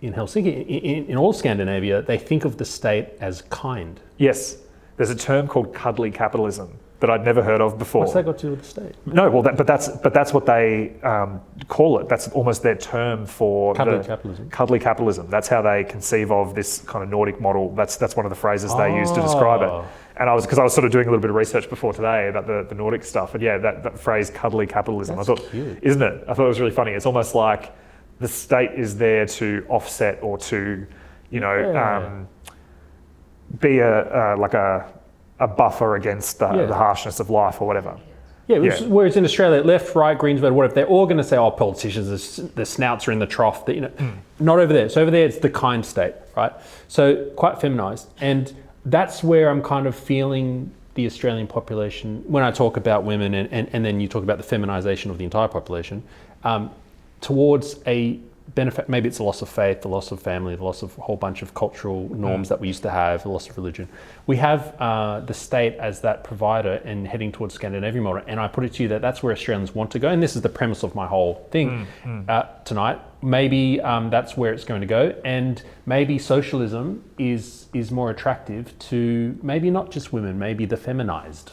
in Helsinki, in all Scandinavia, they think of the state as kind. Yes, there's a term called cuddly capitalism that I'd never heard of before. What's that got to do with the state? No, well, but that's what they call it. That's almost their term for Cuddly capitalism. Cuddly capitalism. That's how they conceive of this kind of Nordic model. That's one of the phrases they use to describe it. And I was sort of doing a little bit of research before today about the Nordic stuff, and yeah, that phrase cuddly capitalism. That's I thought, cute. Isn't it? I thought it was really funny. It's almost like the state is there to offset or to, be a buffer against the harshness of life or whatever. Yeah, whereas in Australia, left, right, Greens, but whatever, they're all going to say, "Oh, politicians, the snouts are in the trough." Not over there. So over there, it's the kind state, right? So quite feminised, and that's where I'm kind of feeling the Australian population when I talk about women, and then you talk about the feminisation of the entire population, towards a benefit. Maybe it's the loss of faith, the loss of family, the loss of a whole bunch of cultural norms that we used to have, the loss of religion. We have the state as that provider and heading towards Scandinavian model. And I put it to you that that's where Australians want to go. And this is the premise of my whole thing tonight. Maybe that's where it's going to go. And maybe socialism is more attractive to maybe not just women, maybe the feminized.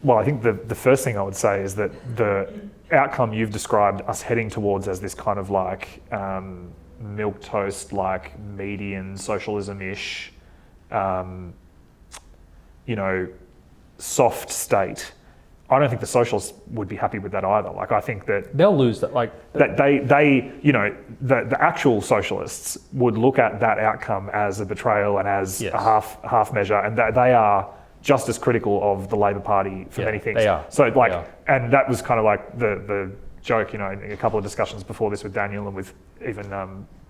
Well, I think the first thing I would say is that the outcome you've described us heading towards as this kind of like milquetoast, like median socialism-ish, soft state. I don't think the socialists would be happy with that either. Like, I think that they'll lose that. Like that the actual socialists would look at that outcome as a betrayal and as a half measure, and they are just as critical of the Labor Party for many things. They are. So and that was kind of like the joke, in a couple of discussions before this with Daniel and with even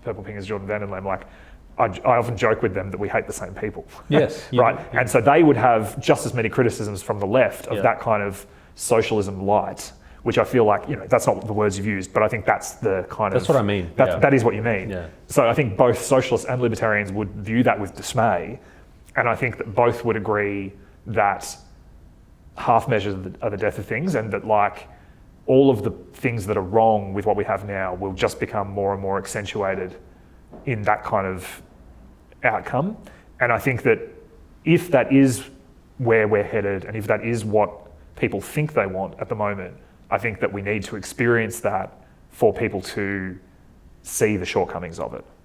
Purple Pingers Jordan Vandenlam, like I often joke with them that we hate the same people. Yes. Right. Yeah. And so they would have just as many criticisms from the left of that kind of socialism light, which I feel like, that's not the words you've used, but I think that's the kind That's what I mean. That is what you mean. Yeah. So I think both socialists and libertarians would view that with dismay. And I think that both would agree that half measures are the death of things, and that like all of the things that are wrong with what we have now will just become more and more accentuated in that kind of outcome. And I think that if that is where we're headed, and if that is what people think they want at the moment, I think that we need to experience that for people to see the shortcomings of it.